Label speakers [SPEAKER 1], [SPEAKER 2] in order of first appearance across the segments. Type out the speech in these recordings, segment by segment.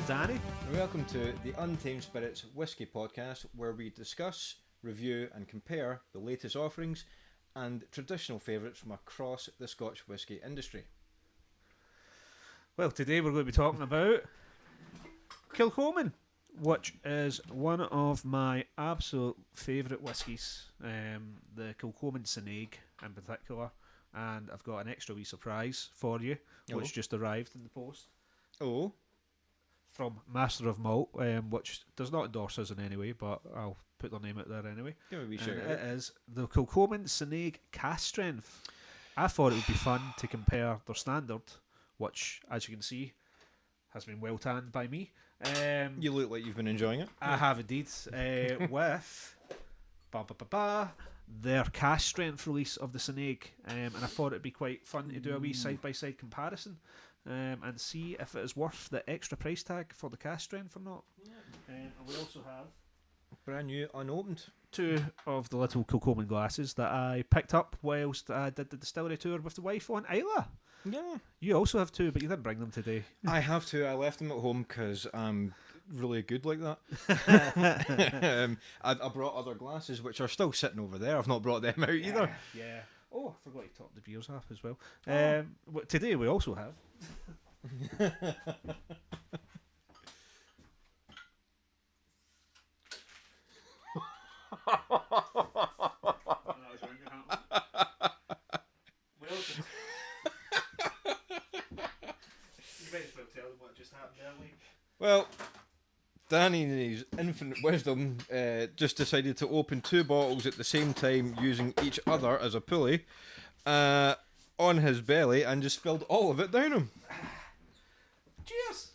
[SPEAKER 1] Danny.
[SPEAKER 2] And welcome to the Untamed Spirits Whiskey Podcast, where we discuss, review and compare the latest offerings and traditional favourites from across the Scotch whisky industry.
[SPEAKER 1] Well, today we're going to be talking about Kilchoman, which is one of my absolute favourite whiskies, the Kilchoman Sanaig in particular, and I've got an extra wee surprise for you, which just arrived in the post.
[SPEAKER 2] Oh.
[SPEAKER 1] From Master of Malt, which does not endorse us in any way, but I'll put their name out there anyway.
[SPEAKER 2] Give me a wee
[SPEAKER 1] And
[SPEAKER 2] shout
[SPEAKER 1] it
[SPEAKER 2] out.
[SPEAKER 1] is the Kilchoman Sanaig Cask Strength. I thought it would be fun to compare their standard, which, as you can see, has been well tanned by me.
[SPEAKER 2] You look like you've been enjoying it.
[SPEAKER 1] I have indeed, with their Cask Strength release of the Sanaig, and I thought it'd be quite fun to do a wee side-by-side comparison. And see if it is worth the extra price tag for the Cask Strength or not. And we also have
[SPEAKER 2] Brand new, unopened.
[SPEAKER 1] two of the little Kilchoman glasses that I picked up whilst I did the distillery tour with the wife on Islay.
[SPEAKER 2] Yeah.
[SPEAKER 1] You also have two, but you didn't bring them today.
[SPEAKER 2] I have to. I left them at home because I'm really good like that. I brought other glasses, which are still sitting over there. I've not brought them out either.
[SPEAKER 1] Yeah. Oh, I forgot to top the beers up as well. Today we also have
[SPEAKER 2] Well, Danny, in his infinite wisdom, just decided to open two bottles at the same time using each other as a pulley on his belly and just spilled all of it down him.
[SPEAKER 1] Cheers!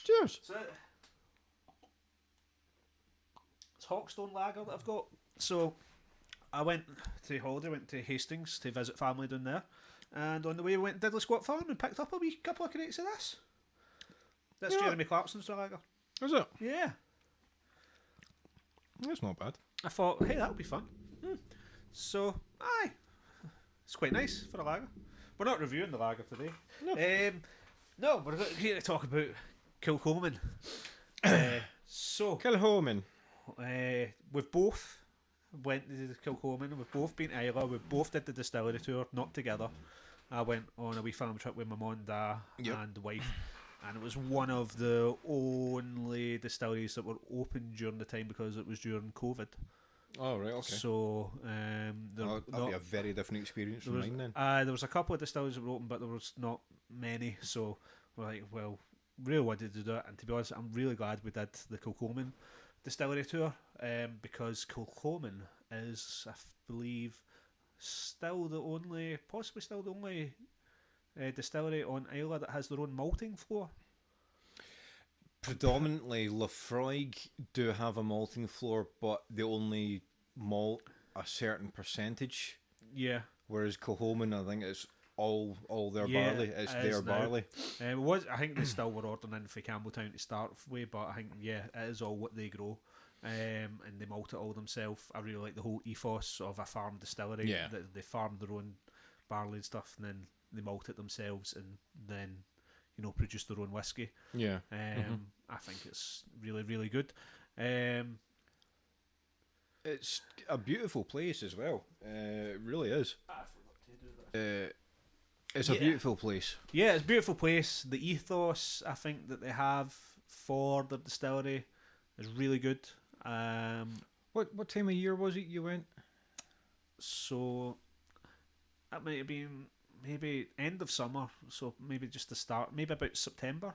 [SPEAKER 2] Cheers.
[SPEAKER 1] So, it's Hawkstone Lager that I've got. So I went to holiday, went to Hastings to visit family down there, and on the way we went to Diddley Squat Farm and picked up a wee couple of crates of this. That's Jeremy Clarkson's lager.
[SPEAKER 2] Is it?
[SPEAKER 1] Yeah.
[SPEAKER 2] That's not bad.
[SPEAKER 1] I thought, hey, that'll be fun. So, aye. It's quite nice for a lager. We're not reviewing the lager today.
[SPEAKER 2] No.
[SPEAKER 1] No, we're here to talk about Kilchoman.
[SPEAKER 2] Kilchoman.
[SPEAKER 1] We've both went to the Kilchoman. We've both been to Islay. We both did the distillery tour, not together. I went on a wee farm trip with my mum and dad and the wife. And it was one of the only distilleries that were open during the time because it was during COVID.
[SPEAKER 2] Oh, right, okay.
[SPEAKER 1] So,
[SPEAKER 2] that'd be a very different experience from mine then.
[SPEAKER 1] There was a couple of distilleries that were open, but there was not many. So, we're like, well, really wanted to do it. And to be honest, I'm really glad we did the Kilchoman distillery tour because Kilchoman is, I believe, possibly still the only distillery on Islay that has their own malting floor.
[SPEAKER 2] Predominantly, Laphroaig do have a malting floor, but they only malt a certain percentage.
[SPEAKER 1] Yeah.
[SPEAKER 2] Whereas Kilchoman, I think it's all their barley. It's their barley.
[SPEAKER 1] I think they still were ordering in for Campbelltown to start with, but I think it is all what they grow. And they malt it all themselves. I really like the whole ethos of a farm distillery.
[SPEAKER 2] Yeah.
[SPEAKER 1] They farm their own barley and stuff, and then they malt it themselves, and then produce their own whiskey.
[SPEAKER 2] Yeah.
[SPEAKER 1] I think it's really, really good.
[SPEAKER 2] It's a beautiful place as well. It really is.
[SPEAKER 1] I forgot to do that.
[SPEAKER 2] It's a beautiful place.
[SPEAKER 1] Yeah, it's a beautiful place. The ethos, I think, that they have for the distillery is really good.
[SPEAKER 2] What time of year was it you went?
[SPEAKER 1] So that might have been maybe end of summer, so maybe just the start, maybe about September.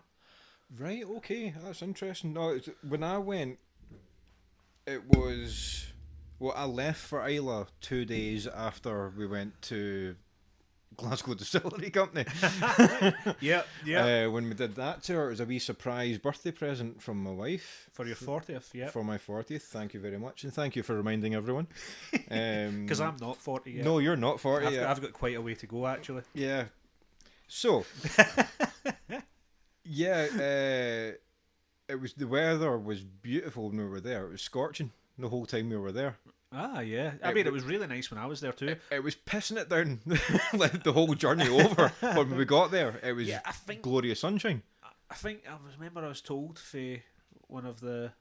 [SPEAKER 2] Right, okay, that's interesting. No, when I went, it was... Well, I left for Islay 2 days after we went to Glasgow Distillery Company.
[SPEAKER 1] Yeah.
[SPEAKER 2] When we did that tour, it was a wee surprise birthday present from my wife.
[SPEAKER 1] For your 40th, yeah.
[SPEAKER 2] For my 40th, thank you very much. And thank you for reminding everyone.
[SPEAKER 1] Because I'm not 40 yet.
[SPEAKER 2] No, you're not 40 yet.
[SPEAKER 1] I've got quite a way to go, actually.
[SPEAKER 2] Yeah. So, it was, the weather was beautiful when we were there. It was scorching the whole time we were there.
[SPEAKER 1] Ah, yeah. I mean, it was really nice when I was there too.
[SPEAKER 2] It was pissing it down like the whole journey over. When we got there, it was glorious sunshine.
[SPEAKER 1] I think remember I was told for one of the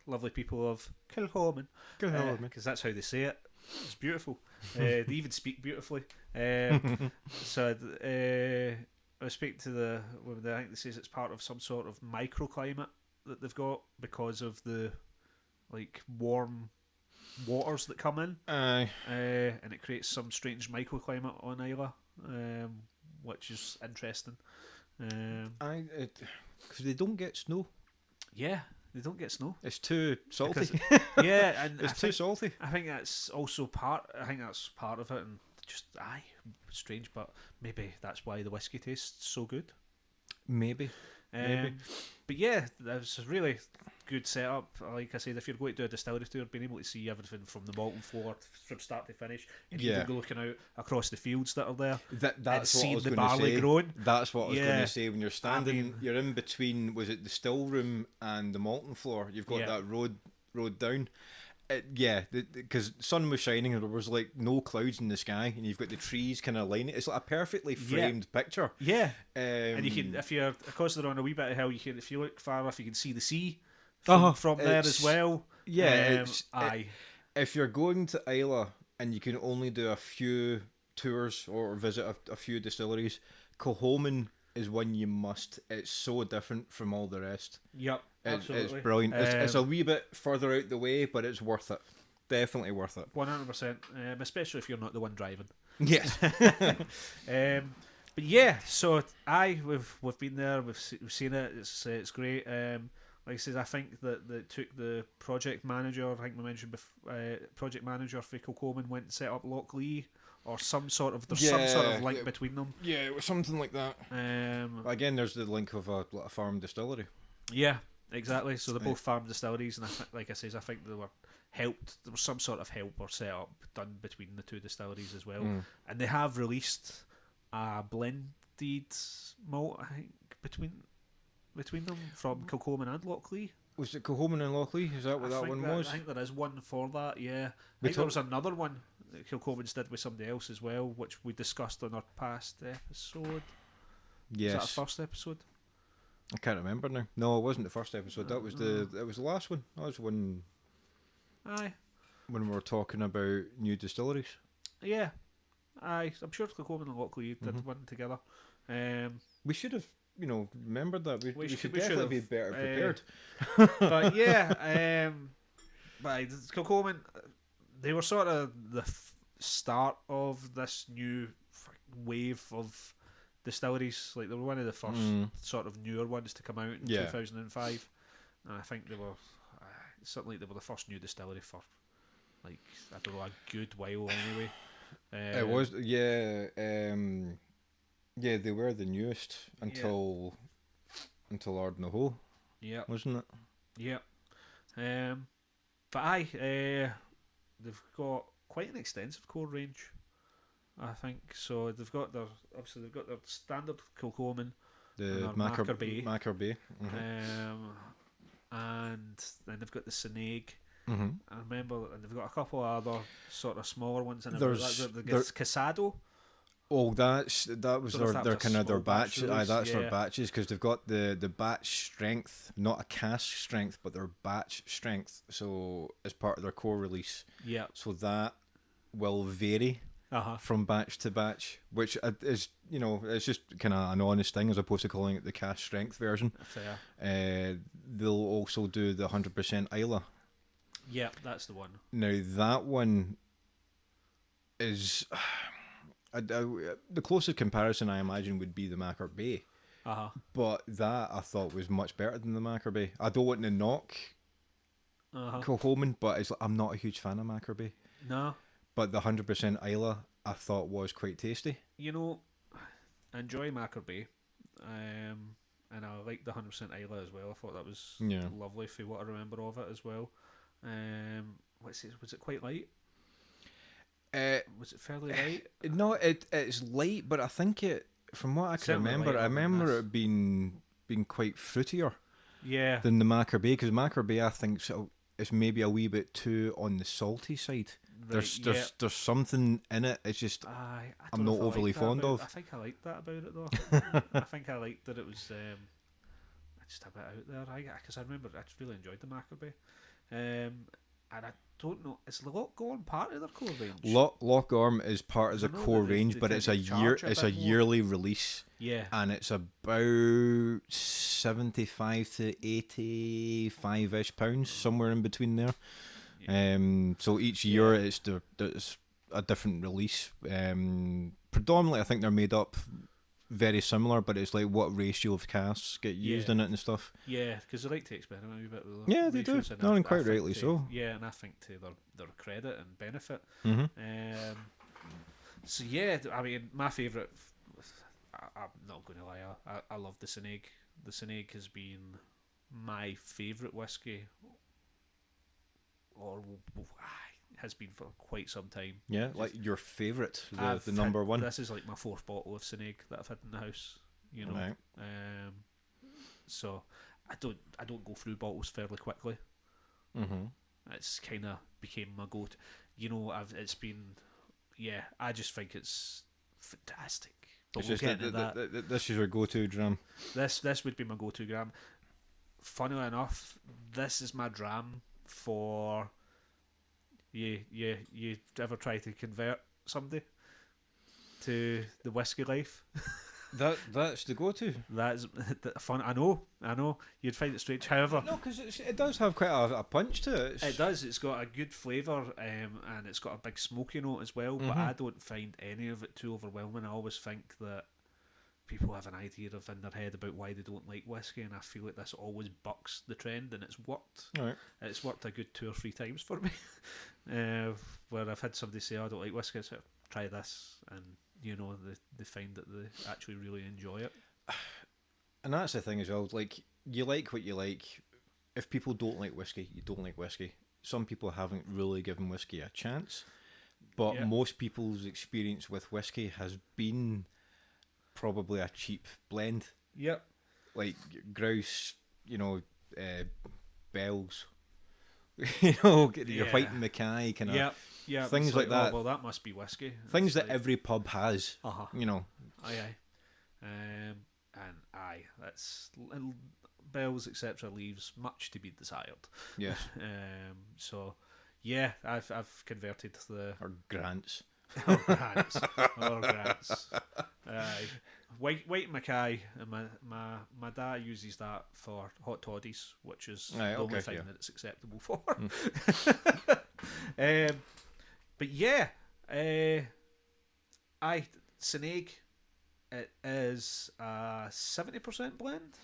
[SPEAKER 1] lovely people of Kilchoman, because that's how they say it. It's beautiful. They even speak beautifully. So I was speaking to the woman. I think they says it's part of some sort of microclimate that they've got because of the warm waters that come in, and it creates some strange microclimate on Islay, which is interesting.
[SPEAKER 2] Because they don't get snow.
[SPEAKER 1] Yeah, they don't get snow.
[SPEAKER 2] It's too salty.
[SPEAKER 1] Yeah, and
[SPEAKER 2] it's too salty.
[SPEAKER 1] I think that's also part. I think that's part of it, and just strange, but maybe that's why the whiskey tastes so good.
[SPEAKER 2] Maybe.
[SPEAKER 1] But yeah, that was a really good setup. Like I said, if you're going to do a distillery tour, being able to see everything from the malting floor from start to finish, and even looking out across the fields that are there,
[SPEAKER 2] that's
[SPEAKER 1] and seeing
[SPEAKER 2] what I was
[SPEAKER 1] the
[SPEAKER 2] going to
[SPEAKER 1] barley
[SPEAKER 2] say.
[SPEAKER 1] growing.
[SPEAKER 2] That's what I was going to say. When you're standing, you're in between. Was it the still room and the malting floor? You've got that road down. Because sun was shining and there was no clouds in the sky, and you've got the trees kind of lining. It's like a perfectly framed picture.
[SPEAKER 1] Yeah, and you can, if you're, because they're on a wee bit of hill, you can, if you look far enough, you can see the sea from there as well.
[SPEAKER 2] Yeah, if you're going to Islay and you can only do a few tours or visit a few distilleries, Kilchoman is one you must. It's so different from all the rest.
[SPEAKER 1] Yep. Absolutely.
[SPEAKER 2] It's brilliant. It's a wee bit further out the way, but it's worth it. Definitely worth it.
[SPEAKER 1] 100%. Especially if you're not the one driving.
[SPEAKER 2] Yes.
[SPEAKER 1] But yeah, so we've been there. We've seen it. It's great. Like I said, I think that they took the project manager. I think we mentioned before, project manager for Kilchoman went and set up Locklee, or some sort of some sort of link between them.
[SPEAKER 2] Yeah, it was something like that. Again, there's the link of a farm distillery.
[SPEAKER 1] Yeah. Exactly. So they're both farm distilleries, and like I says, I think they were helped. There was some sort of help or setup done between the two distilleries as well, and they have released a blended malt, I think, between them from Kilchoman and Locklee.
[SPEAKER 2] Was it Kilchoman and Locklee? Is that what that one was?
[SPEAKER 1] I think there is one for that. Yeah, I think there was another one that Kilchoman's did with somebody else as well, which we discussed on our past episode.
[SPEAKER 2] Yes.
[SPEAKER 1] Was that our first episode?
[SPEAKER 2] I can't remember now. No, it wasn't the first episode. That was it was the last one. That was when we were talking about new distilleries.
[SPEAKER 1] Yeah. I'm sure Kilchoman and Locklee did one together.
[SPEAKER 2] We should have, remembered that. We should definitely be better prepared.
[SPEAKER 1] But yeah, but Kilchoman, they were sort of the start of this new wave of distilleries. Like, they were one of the first sort of newer ones to come out in 2005, and I think they were certainly they were the first new distillery for I don't know, a good while anyway.
[SPEAKER 2] It was they were the newest until Ardnahoe.
[SPEAKER 1] Yeah,
[SPEAKER 2] wasn't it?
[SPEAKER 1] Yeah. But they've got quite an extensive core range, I think. So they've got their standard Kilchoman,
[SPEAKER 2] the Macker Bay,
[SPEAKER 1] and then they've got the Sanaig.
[SPEAKER 2] Mm-hmm.
[SPEAKER 1] I remember, and they've got a couple of other sort of smaller ones. And there's Casado.
[SPEAKER 2] Oh, that was their kind of their batch. That's their batches, because they've got the batch strength, not a cask strength, but their batch strength. So as part of their core release.
[SPEAKER 1] Yeah.
[SPEAKER 2] So that will vary from batch to batch, which is it's just kind of an honest thing, as opposed to calling it the cask strength version.
[SPEAKER 1] Fair.
[SPEAKER 2] They'll also do the 100% Islay.
[SPEAKER 1] Yeah, that's the one.
[SPEAKER 2] Now that one is. The closest comparison I imagine would be the Macker Bay, but that I thought was much better than the Macker Bay. I don't want to knock Kilchoman, but I'm not a huge fan of Macker Bay.
[SPEAKER 1] No,
[SPEAKER 2] but the 100% Islay I thought was quite tasty.
[SPEAKER 1] I enjoy Macker Bay, and I like the 100% Islay as well. I thought that was lovely for what I remember of it as well. Was it quite light? Was it fairly light?
[SPEAKER 2] No, it's light, but I think from what I can remember, I remember it being quite fruitier.
[SPEAKER 1] Yeah.
[SPEAKER 2] Than the Macker Bay, because Macker Bay I think it's maybe a wee bit too on the salty side. There's something in it. It's just I'm not overly fond of.
[SPEAKER 1] I think I liked that about it though. I think I liked that it was just a bit out there. Because I remember I just really enjoyed the Maccabee, and I don't know. Is Loch Gorm part of their core range?
[SPEAKER 2] Loch Gorm is part of the core range, but it's a yearly release.
[SPEAKER 1] Yeah,
[SPEAKER 2] and it's about 75 to 85-ish pounds, somewhere in between there. Yeah. So each year it's a different release. Predominantly, I think they're made up very similar, but it's like what ratio of casks get used in it and stuff.
[SPEAKER 1] Yeah, because they like to experiment a wee bit with
[SPEAKER 2] they do. No, and quite rightly so.
[SPEAKER 1] Yeah, and I think to their credit and benefit.
[SPEAKER 2] Mm-hmm.
[SPEAKER 1] So yeah, I mean, my favourite. I'm not going to lie. I love the Sanaig. The Sanaig has been my favourite whiskey, or has been for quite some time.
[SPEAKER 2] Yeah, like your favourite, the number one.
[SPEAKER 1] This is like my 4th bottle of Sanaig that I've had in the house. You know,
[SPEAKER 2] right.
[SPEAKER 1] So I don't go through bottles fairly quickly.
[SPEAKER 2] Mm-hmm.
[SPEAKER 1] It's kind of became my go-to. You know, it's been. Yeah, I just think it's fantastic. But we'll get into that.
[SPEAKER 2] This is your go-to dram.
[SPEAKER 1] This would be my go-to dram. Funnily enough, this is my dram for you ever try to convert somebody to the whiskey life.
[SPEAKER 2] That's the go-to.
[SPEAKER 1] That's fun. I know. You'd find it strange. However,
[SPEAKER 2] no, because it does have quite a punch to it.
[SPEAKER 1] It does. It's got a good flavour, and it's got a big smoky note as well. But I don't find any of it too overwhelming. I always think that people have an idea in their head about why they don't like whiskey, and I feel like this always bucks the trend, and it's worked.
[SPEAKER 2] Right.
[SPEAKER 1] It's worked a good 2 or 3 times for me, where I've had somebody say, "I don't like whiskey," so try this, and you know, they find that they actually really enjoy it.
[SPEAKER 2] And that's the thing as well, like, you like what you like. If people don't like whiskey, you don't like whiskey. Some people haven't really given whiskey a chance, but most people's experience with whiskey has been probably a cheap blend.
[SPEAKER 1] Yep.
[SPEAKER 2] Like grouse, you know, bells, you know, your white and Mackay kind of.
[SPEAKER 1] Yeah,
[SPEAKER 2] things like that.
[SPEAKER 1] Oh, well, that must be whiskey.
[SPEAKER 2] Things that every pub has. You know.
[SPEAKER 1] Aye. And that's bells, etc. leaves much to be desired.
[SPEAKER 2] Yes.
[SPEAKER 1] So, yeah, I've converted the
[SPEAKER 2] or grants.
[SPEAKER 1] Or grants. White Mackay, and my dad uses that for hot toddies, which is the only thing that it's acceptable for. But yeah, Sanaig, it is a 70% blend.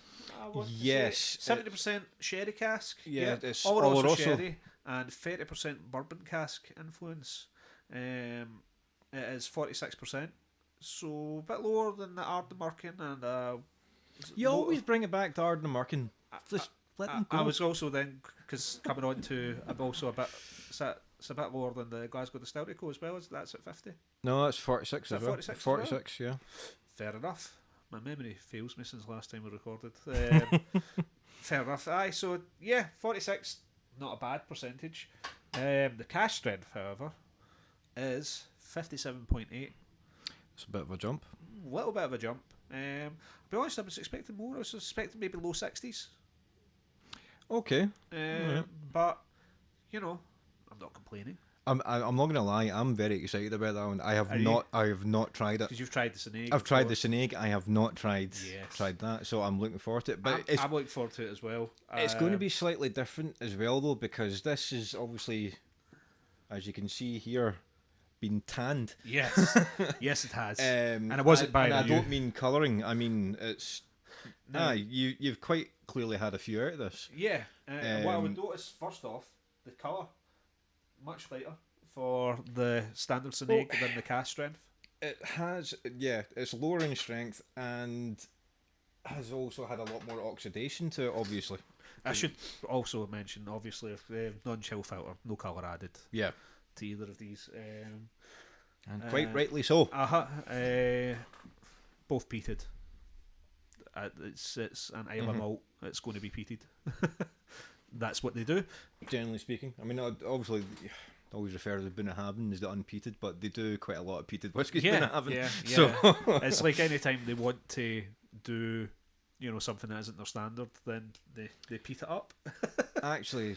[SPEAKER 2] Yes,
[SPEAKER 1] 70% sherry cask.
[SPEAKER 2] Yeah, it's
[SPEAKER 1] Oloroso sherry and 30% bourbon cask influence. It is 46%, so a bit lower than the Ardnamurchan and.
[SPEAKER 2] You always bring it back to Ardnamurchan. Just let them go.
[SPEAKER 1] I was also then coming on to. I'm also a bit. It's a bit lower than the Glasgow Distillery Co as well. That's at 50.
[SPEAKER 2] No, that's 46 as well.
[SPEAKER 1] 46
[SPEAKER 2] 46, yeah.
[SPEAKER 1] Fair enough. My memory fails me since last time we recorded. Fair enough. Aye, so yeah, 46, not a bad percentage. The Cask Strength, however, is 57.8.
[SPEAKER 2] It's a bit of a jump.
[SPEAKER 1] A little bit of a jump. I'll be honest, I was expecting more. I was expecting maybe low 60s.
[SPEAKER 2] Okay.
[SPEAKER 1] But, you know, I'm not complaining.
[SPEAKER 2] I'm not gonna lie. I'm very excited about that one. I have not tried it.
[SPEAKER 1] Because you've tried the Sanaig.
[SPEAKER 2] I've tried the Sanaig. I have not tried that. So I'm looking forward to it. But
[SPEAKER 1] I'm looking forward to it as well.
[SPEAKER 2] It's going to be slightly different as well, though, because this is obviously, as you can see here, been tanned.
[SPEAKER 1] Yes, yes, it has. And it wasn't by.
[SPEAKER 2] I don't mean colouring. I mean it's. No. You've quite clearly had a few out of this.
[SPEAKER 1] Yeah. What I would notice first off, the colour. Much lighter for the standard Sanaig than the Cask Strength.
[SPEAKER 2] It has, it's lower in strength and has also had a lot more oxidation to it, obviously.
[SPEAKER 1] I should also mention, obviously, non-chill filter, no colour added.
[SPEAKER 2] Yeah.
[SPEAKER 1] To either of these.
[SPEAKER 2] And quite rightly so.
[SPEAKER 1] Both peated. It's an Islay malt. It's going to be peated. That's what they do.
[SPEAKER 2] Generally speaking, I mean, obviously, always refer to the Bunnahabhain as the unpeated, but they do quite a lot of peated whiskies.
[SPEAKER 1] Yeah,
[SPEAKER 2] Bunnahabhain.
[SPEAKER 1] yeah.
[SPEAKER 2] So
[SPEAKER 1] It's like any time they want to do, something that isn't their standard, then they peat it up.
[SPEAKER 2] actually,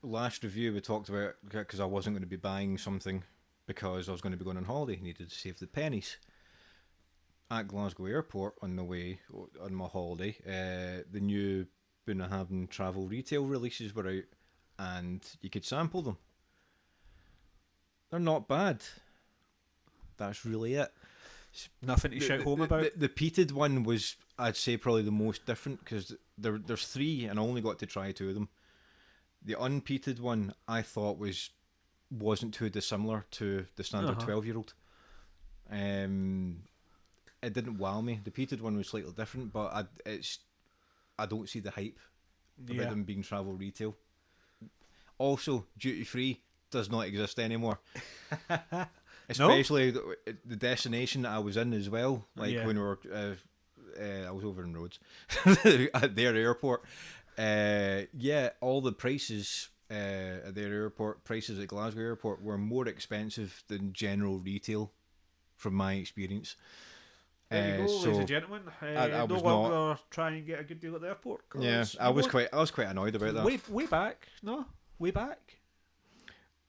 [SPEAKER 2] last review we talked about, because I wasn't going to be buying something because I was going to be going on holiday, needed to save the pennies. At Glasgow Airport on the way on my holiday, the new Bunnahabhain travel retail releases were out, and you could sample them. They're not bad. That's really it.
[SPEAKER 1] Nothing to shout home about.
[SPEAKER 2] The peated one was, I'd say, probably the most different, because there's 3 and I only got to try 2 of them. The unpeated one I thought wasn't too dissimilar to the standard 12-year-old. It didn't wow me. The peated one was slightly different, but I don't see the hype about them being travel retail. Also, duty free does not exist anymore. Especially the destination that I was in as well. Like when we were, I was over in Rhodes at their airport. All the prices at their airport, prices at Glasgow Airport, were more expensive than general retail, from my experience.
[SPEAKER 1] There you go, ladies and gentlemen.
[SPEAKER 2] I
[SPEAKER 1] no
[SPEAKER 2] was
[SPEAKER 1] longer
[SPEAKER 2] not,
[SPEAKER 1] try and get a good deal at the airport.
[SPEAKER 2] Yeah, I was quite annoyed about that.
[SPEAKER 1] Way back, no, way back.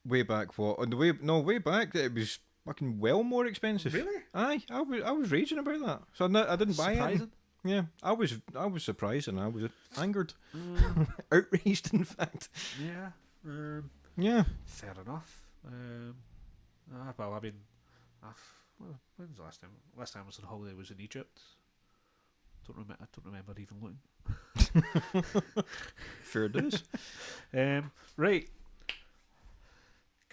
[SPEAKER 2] Way back, what? On the way back, it was fucking well more expensive.
[SPEAKER 1] Really?
[SPEAKER 2] Aye, I was raging about that. So I didn't buy it. Yeah, I was surprised and I was angered, outraged, in fact.
[SPEAKER 1] Yeah.
[SPEAKER 2] Yeah.
[SPEAKER 1] Fair enough. Well, I mean, when was the last time? Last time I was on holiday was in Egypt. I don't remember even looking.
[SPEAKER 2] Fair dues.
[SPEAKER 1] Right.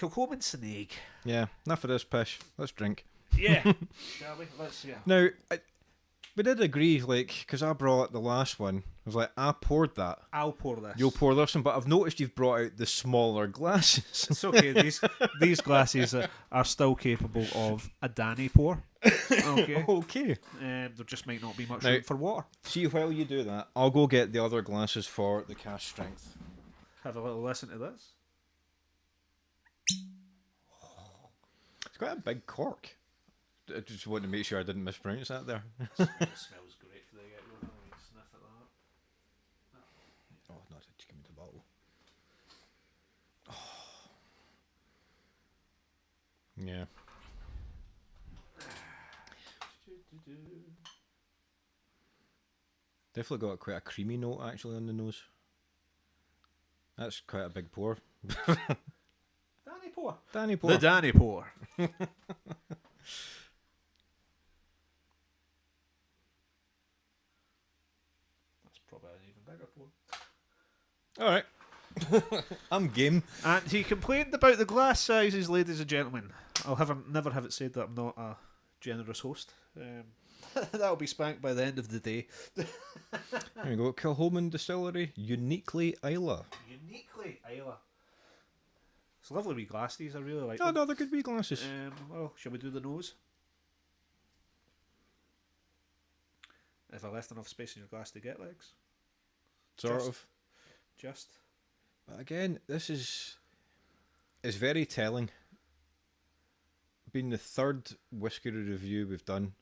[SPEAKER 1] Kilchoman Sanaig.
[SPEAKER 2] Yeah, enough of this pish. Let's drink.
[SPEAKER 1] Yeah. Shall we? Let's, yeah.
[SPEAKER 2] Now, we did agree, like, because I brought the last one. I was like, I poured that.
[SPEAKER 1] I'll pour this.
[SPEAKER 2] You'll pour this one, but I've noticed you've brought out the smaller glasses.
[SPEAKER 1] It's okay. These glasses are still capable of a Danny pour. Okay.
[SPEAKER 2] Okay.
[SPEAKER 1] There just might not be much room for water.
[SPEAKER 2] See, while you do that, I'll go get the other glasses for the Cask Strength.
[SPEAKER 1] Have a little listen to this.
[SPEAKER 2] It's quite a big cork. I just wanted to make sure I didn't mispronounce that there.
[SPEAKER 1] It smells great for the get-go. Sniff at that.
[SPEAKER 2] Oh, no, just give me the bottle. Oh. Yeah. Definitely got quite a creamy note actually on the nose. That's quite a big pour.
[SPEAKER 1] Danny pour.
[SPEAKER 2] Danny pour.
[SPEAKER 1] The Danny pour. Probably an even bigger pour.
[SPEAKER 2] Alright. I'm game.
[SPEAKER 1] And he complained about the glass sizes, ladies and gentlemen. I'll never have it said that I'm not a generous host. That'll be spanked by the end of the day.
[SPEAKER 2] There you go. Kilchoman Distillery, uniquely Islay.
[SPEAKER 1] Uniquely Islay. It's lovely wee glass, these. I really like
[SPEAKER 2] Oh,
[SPEAKER 1] them.
[SPEAKER 2] no, they're good wee glasses.
[SPEAKER 1] Well, shall we do the nose? If I left enough space in your glass to get legs.
[SPEAKER 2] Sort of.
[SPEAKER 1] Just.
[SPEAKER 2] But again, this is very telling. Being the third whiskey review we've done,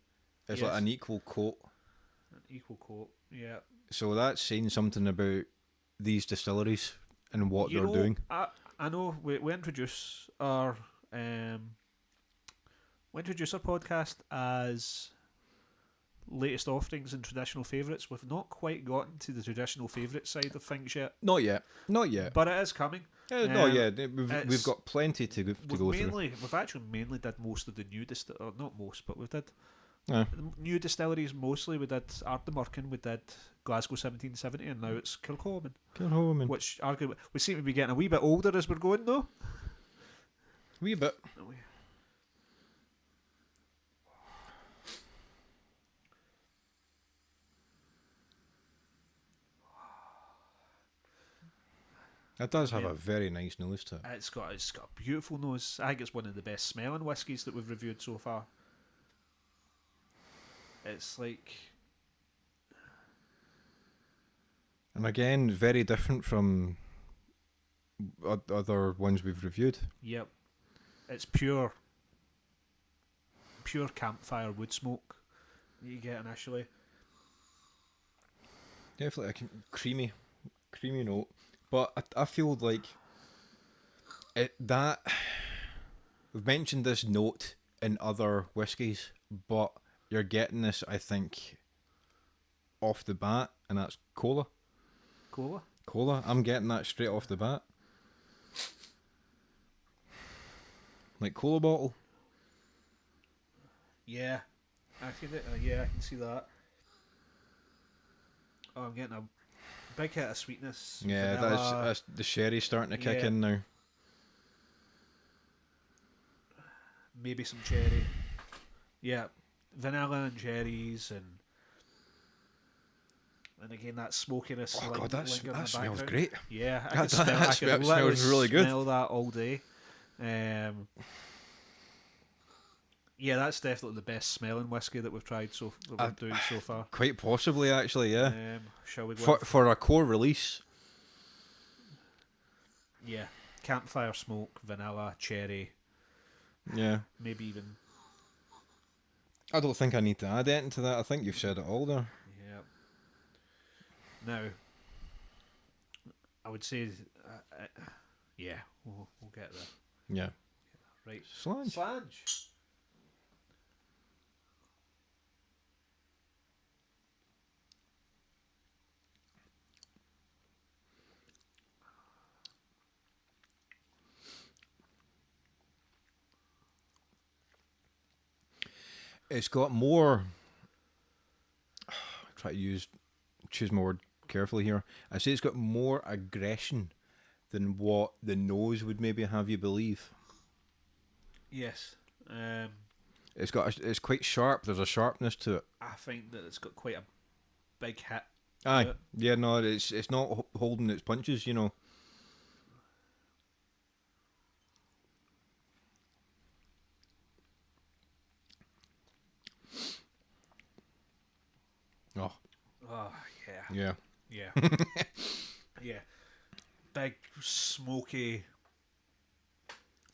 [SPEAKER 2] it's like an equal coat.
[SPEAKER 1] An equal coat, yeah.
[SPEAKER 2] So that's saying something about these distilleries and what they're doing.
[SPEAKER 1] I know we introduce our podcast as latest offerings and traditional favourites. We've not quite gotten to the traditional favourite side of things yet.
[SPEAKER 2] Not yet. But
[SPEAKER 1] it is coming.
[SPEAKER 2] No, yeah, we've got plenty to go through.
[SPEAKER 1] We've actually mainly did most of the new not most, but we did new distilleries mostly. We did Ardnamurchan, we did Glasgow 1770, and now it's Kilchoman. Which arguably we seem to be getting a wee bit older as we're going though.
[SPEAKER 2] Wee bit. It does have a very nice nose to it.
[SPEAKER 1] It's got a beautiful nose. I think it's one of the best smelling whiskies that we've reviewed so far. It's like,
[SPEAKER 2] and again, very different from other ones we've reviewed.
[SPEAKER 1] Yep. It's pure campfire wood smoke that you get initially.
[SPEAKER 2] Definitely creamy note. But I feel like that we've mentioned this note in other whiskies, but you're getting this, I think, off the bat, and that's cola. Cola. I'm getting that straight off the bat. Like cola bottle.
[SPEAKER 1] Yeah, I can see that. Oh, I'm getting a big hit of sweetness.
[SPEAKER 2] Yeah,
[SPEAKER 1] vanilla.
[SPEAKER 2] that's the sherry starting to kick in now.
[SPEAKER 1] Maybe some cherry. Yeah, vanilla and cherries, and again that smokiness.
[SPEAKER 2] Oh god, that smells
[SPEAKER 1] background.
[SPEAKER 2] great.
[SPEAKER 1] Yeah, I
[SPEAKER 2] That
[SPEAKER 1] can
[SPEAKER 2] smells really good.
[SPEAKER 1] Smell that all day. Yeah, that's definitely the best smelling whiskey that we've tried so far.
[SPEAKER 2] Quite possibly, actually, yeah.
[SPEAKER 1] Shall we go
[SPEAKER 2] for a core release?
[SPEAKER 1] Yeah, campfire smoke, vanilla, cherry.
[SPEAKER 2] Yeah,
[SPEAKER 1] maybe even.
[SPEAKER 2] I don't think I need to add anything to that. I think you've said it all there.
[SPEAKER 1] Yeah. Now, I would say, yeah, we'll get there.
[SPEAKER 2] Yeah.
[SPEAKER 1] Right.
[SPEAKER 2] Slange. It's got more. Try to choose my word carefully here. I say it's got more aggression than what the nose would maybe have you believe.
[SPEAKER 1] Yes.
[SPEAKER 2] It's quite sharp. There's a sharpness to it.
[SPEAKER 1] I think that it's got quite a big hit.
[SPEAKER 2] Aye. Yeah. No. It's not holding its punches. You know.
[SPEAKER 1] Oh yeah.
[SPEAKER 2] Yeah.
[SPEAKER 1] Yeah. Yeah. Big smoky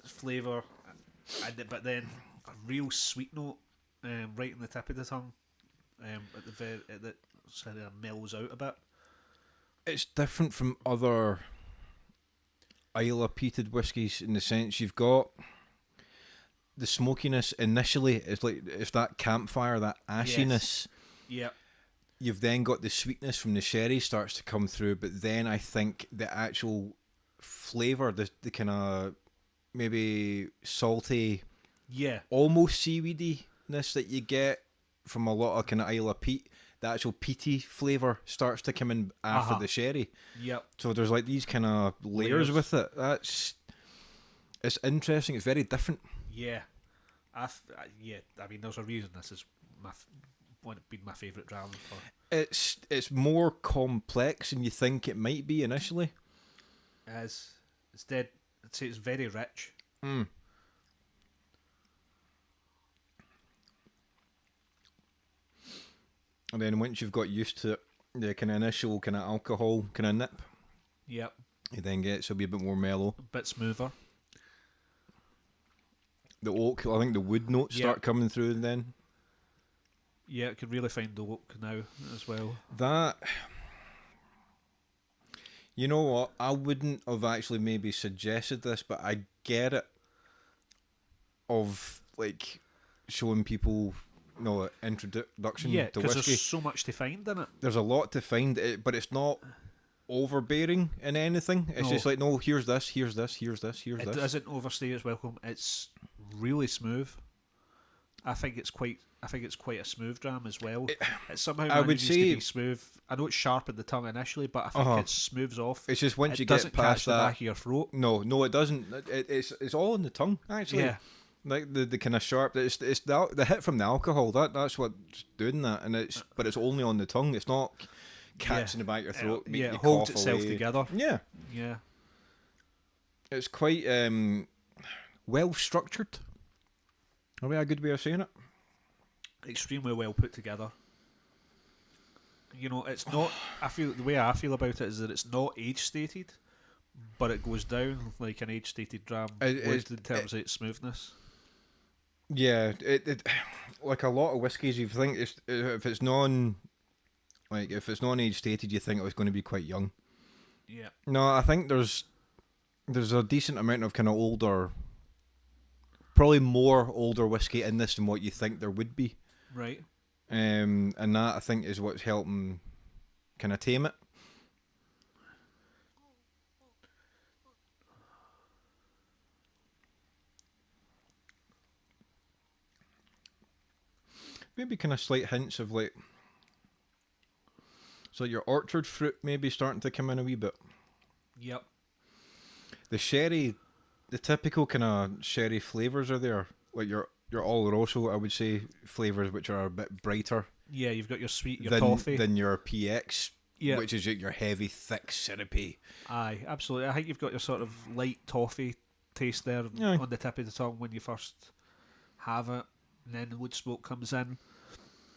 [SPEAKER 1] flavour, but then a real sweet note, right in the tip of the tongue, that sort of mellows out a bit.
[SPEAKER 2] It's different from other Islay peated whiskies in the sense you've got the smokiness initially. It's that campfire, that ashiness.
[SPEAKER 1] Yes. Yep.
[SPEAKER 2] You've then got the sweetness from the sherry starts to come through, but then I think the actual flavour, the kind of maybe salty, almost seaweediness that you get from a lot of kind of Islay peat, the actual peaty flavour starts to come in after the sherry.
[SPEAKER 1] Yep.
[SPEAKER 2] So there's like these kind of layers with it. It's interesting. It's very different.
[SPEAKER 1] Yeah. I mean, there's a reason this is been my favourite dram for.
[SPEAKER 2] It's more complex than you think it might be initially.
[SPEAKER 1] It's dead. I'd say it's very rich.
[SPEAKER 2] Mm. And then once you've got used to it, the kind of initial kind of alcohol kind of nip,
[SPEAKER 1] yep,
[SPEAKER 2] it then gets to be a bit more mellow,
[SPEAKER 1] a bit smoother.
[SPEAKER 2] The oak, I think the wood notes start coming through then.
[SPEAKER 1] Yeah, I could really find the oak now as well.
[SPEAKER 2] That, you know what, I wouldn't have actually maybe suggested this, but I get it of like showing people introduction to whiskey.
[SPEAKER 1] because there's so much to find in it.
[SPEAKER 2] There's a lot to find, but it's not overbearing in anything. It's just like, no, here's this, here's this, here's this, here's this.
[SPEAKER 1] It doesn't overstay its welcome. It's really smooth. I think it's quite a smooth dram as well. It somehow manages to be smooth. I know it's sharp in the tongue initially, but I think it smooths off.
[SPEAKER 2] It's just once you
[SPEAKER 1] get
[SPEAKER 2] get past
[SPEAKER 1] the back of your throat.
[SPEAKER 2] No, it doesn't. It's all in the tongue actually. Yeah. Like the kind of sharp. It's the hit from the alcohol. That's what's doing that, but it's only on the tongue. It's not catching the back of your throat.
[SPEAKER 1] It holds itself together.
[SPEAKER 2] Yeah.
[SPEAKER 1] Yeah.
[SPEAKER 2] It's quite well structured. Are we a good way of saying it?
[SPEAKER 1] Extremely well put together. You know, it's not. I feel the way I feel about it is that it's not age stated, but it goes down like an age-stated dram would in terms of its smoothness.
[SPEAKER 2] Yeah, it like a lot of whiskies, you think if it's non-age stated, you think it was going to be quite young.
[SPEAKER 1] Yeah.
[SPEAKER 2] No, I think there's a decent amount of kind of older, probably more older whiskey in this than what you think there would be.
[SPEAKER 1] Right.
[SPEAKER 2] And that I think is what's helping kind of tame it. Maybe kind of slight hints of like, so your orchard fruit maybe starting to come in a wee bit.
[SPEAKER 1] Yep.
[SPEAKER 2] The sherry, the typical kind of sherry flavours are there. Like your Oloroso, I would say, flavours which are a bit brighter.
[SPEAKER 1] Yeah, you've got your sweet, your toffee.
[SPEAKER 2] Than your PX,
[SPEAKER 1] yeah.
[SPEAKER 2] Which is your heavy, thick, syrupy.
[SPEAKER 1] Aye, absolutely. I think you've got your sort of light toffee taste there on the tip of the tongue when you first have it. And then the wood smoke comes in.